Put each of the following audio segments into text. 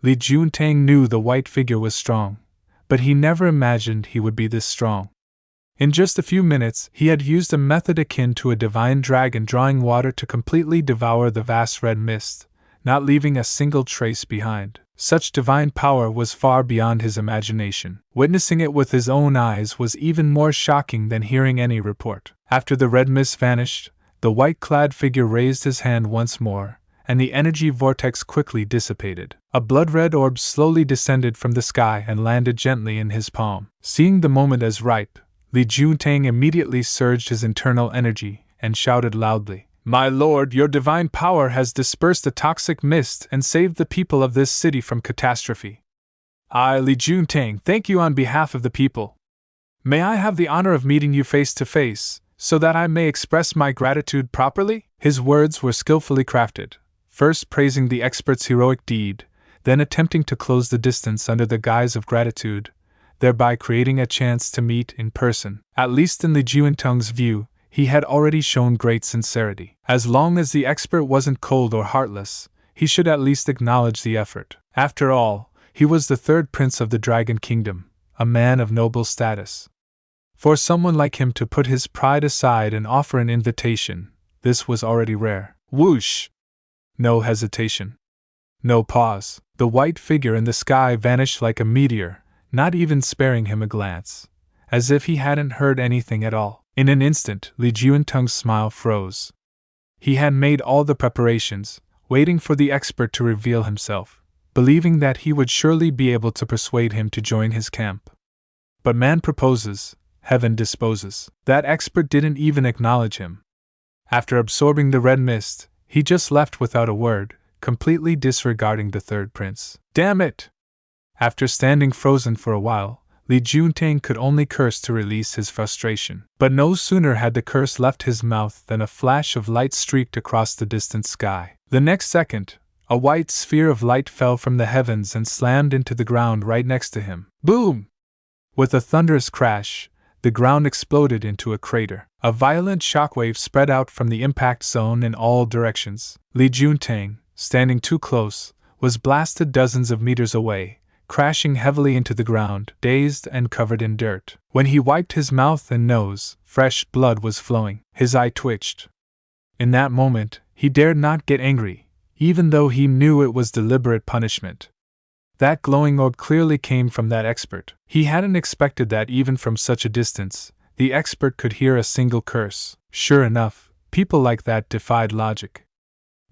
Li Juntang knew the white figure was strong, but he never imagined he would be this strong. In just a few minutes, he had used a method akin to a divine dragon drawing water to completely devour the vast red mist, not leaving a single trace behind. Such divine power was far beyond his imagination. Witnessing it with his own eyes was even more shocking than hearing any report. After the red mist vanished, the white-clad figure raised his hand once more, and the energy vortex quickly dissipated. A blood-red orb slowly descended from the sky and landed gently in his palm. Seeing the moment as ripe, Li Juntang immediately surged his internal energy and shouted loudly, "My lord, your divine power has dispersed the toxic mist and saved the people of this city from catastrophe. I, Li Juntang, thank you on behalf of the people. May I have the honor of meeting you face to face, so that I may express my gratitude properly?" His words were skillfully crafted, first praising the expert's heroic deed, then attempting to close the distance under the guise of gratitude, thereby creating a chance to meet in person. At least in Li Juntang's view, he had already shown great sincerity. As long as the expert wasn't cold or heartless, he should at least acknowledge the effort. After all, he was the third prince of the Dragon Kingdom, a man of noble status. For someone like him to put his pride aside and offer an invitation, this was already rare. Whoosh! No hesitation. No pause. The white figure in the sky vanished like a meteor, not even sparing him a glance, as if he hadn't heard anything at all. In an instant, Li Juntang's smile froze. He had made all the preparations, waiting for the expert to reveal himself, believing that he would surely be able to persuade him to join his camp. But man proposes, heaven disposes. That expert didn't even acknowledge him. After absorbing the red mist, he just left without a word, completely disregarding the third prince. Damn it! After standing frozen for a while, Li Juntang could only curse to release his frustration. But no sooner had the curse left his mouth than a flash of light streaked across the distant sky. The next second, a white sphere of light fell from the heavens and slammed into the ground right next to him. Boom! With a thunderous crash, the ground exploded into a crater. A violent shockwave spread out from the impact zone in all directions. Li Juntang, standing too close, was blasted dozens of meters away, crashing heavily into the ground, dazed and covered in dirt. When he wiped his mouth and nose, fresh blood was flowing. His eye twitched. In that moment, he dared not get angry, even though he knew it was deliberate punishment. That glowing orb clearly came from that expert. He hadn't expected that even from such a distance, the expert could hear a single curse. Sure enough, people like that defied logic.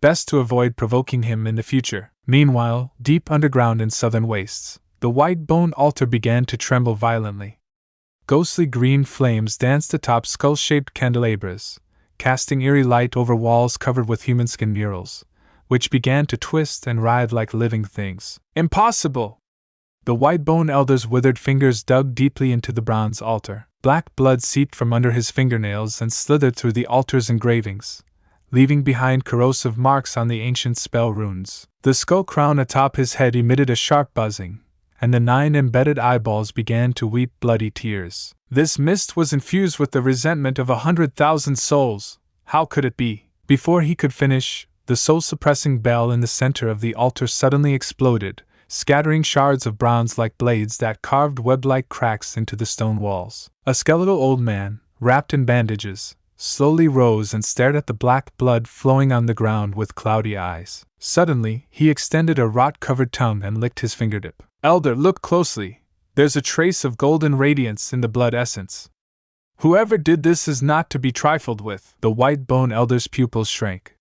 Best to avoid provoking him in the future. Meanwhile, deep underground in southern wastes, the WHITEBONE altar began to tremble violently. Ghostly green flames danced atop skull-shaped candelabras, casting eerie light over walls covered with human skin murals, which began to twist and writhe like living things. Impossible! The WHITEBONE elder's withered fingers dug deeply into the bronze altar. Black blood seeped from under his fingernails and slithered through the altar's engravings, leaving behind corrosive marks on the ancient spell runes. The skull crown atop his head emitted a sharp buzzing, and the 9 embedded eyeballs began to weep bloody tears. This mist was infused with the resentment of 100,000 souls. How could it be? Before he could finish, the soul-suppressing bell in the center of the altar suddenly exploded, scattering shards of bronze like blades that carved web-like cracks into the stone walls. A skeletal old man, wrapped in bandages, slowly rose and stared at the black blood flowing on the ground with cloudy eyes. Suddenly, he extended a rot-covered tongue and licked his fingertip. "Elder, look closely. There's a trace of golden radiance in the blood essence. Whoever did this is not to be trifled with." The WHITEBONE elder's pupils shrank.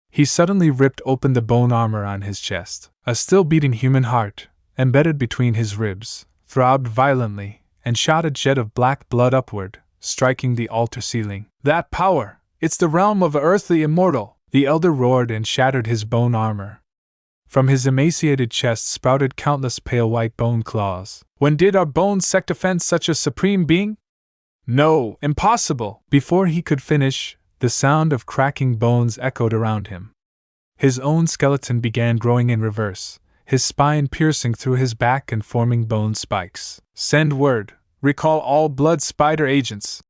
He suddenly ripped open the bone armor on his chest. A still-beating human heart, embedded between his ribs, throbbed violently and shot a jet of black blood upward, striking the altar ceiling. "That power! It's the realm of an earthly immortal!" The elder roared and shattered his bone armor. From his emaciated chest sprouted countless pale white bone claws. "When did our bone sect offend such a supreme being? No, impossible!" Before he could finish, the sound of cracking bones echoed around him. His own skeleton began growing in reverse, his spine piercing through his back and forming bone spikes. "Send word! Recall all blood spider agents!"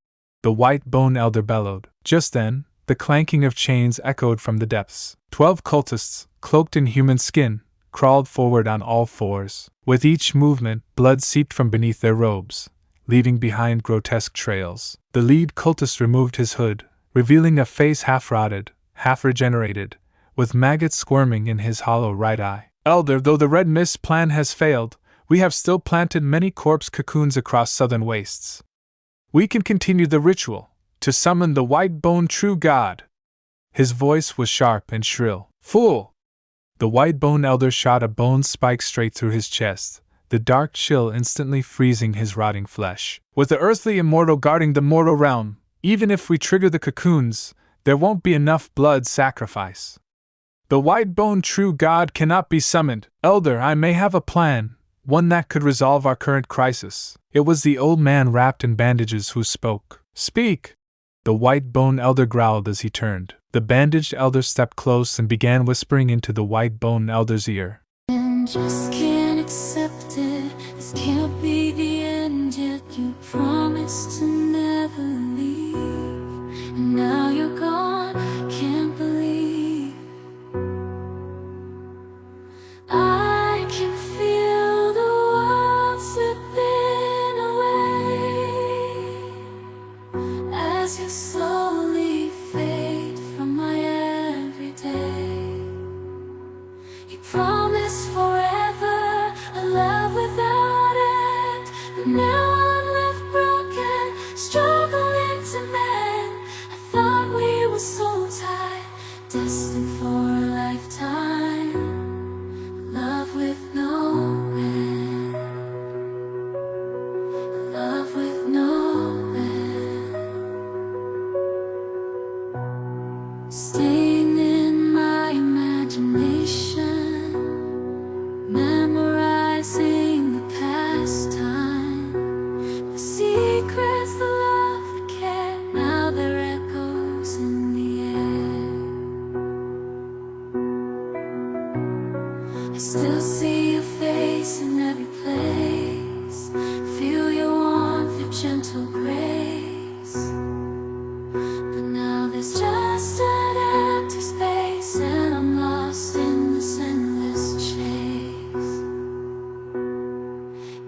The WHITEBONE elder bellowed. Just then, the clanking of chains echoed from the depths. 12 cultists, cloaked in human skin, crawled forward on all fours. With each movement, blood seeped from beneath their robes, leaving behind grotesque trails. The lead cultist removed his hood, revealing a face half-rotted, half-regenerated, with maggots squirming in his hollow right eye. Elder, though the Red Mist plan has failed, we have still planted many corpse cocoons across southern wastes. We can continue the ritual, to summon the white-bone true god. His voice was sharp and shrill. Fool! The white-bone elder shot a bone spike straight through his chest, the dark chill instantly freezing his rotting flesh. With the earthly immortal guarding the mortal realm, even if we trigger the cocoons, there won't be enough blood sacrifice. The white-bone true god cannot be summoned. Elder, I may have a plan, one that could resolve our current crisis. It was the old man wrapped in bandages who spoke. Speak! The white-bone elder growled as he turned. The bandaged elder stepped close and began whispering into the white-bone elder's ear. And just can't accept it. This can't be the end yet. You promised to never leave, and now you're gone. Can't believe I can feel the world slipping away as you slowly fade from my everyday. You promised forever a love without end, but now I'm left broken, struggling to mend. I thought we were so tied, destined for a lifetime, love with no end, love with no end. Staying in my imagination, memorizing the past time, the secrets, the love, the care, now they're echoes in the air. I still see your face in every place, feel your warmth, your gentle grace, but now there's just an empty space, and I'm lost in this endless chase.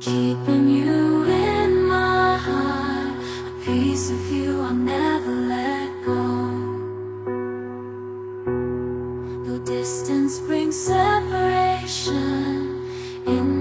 Keeping you in my heart, a piece of you I'll never let go. Though distance brings separation, in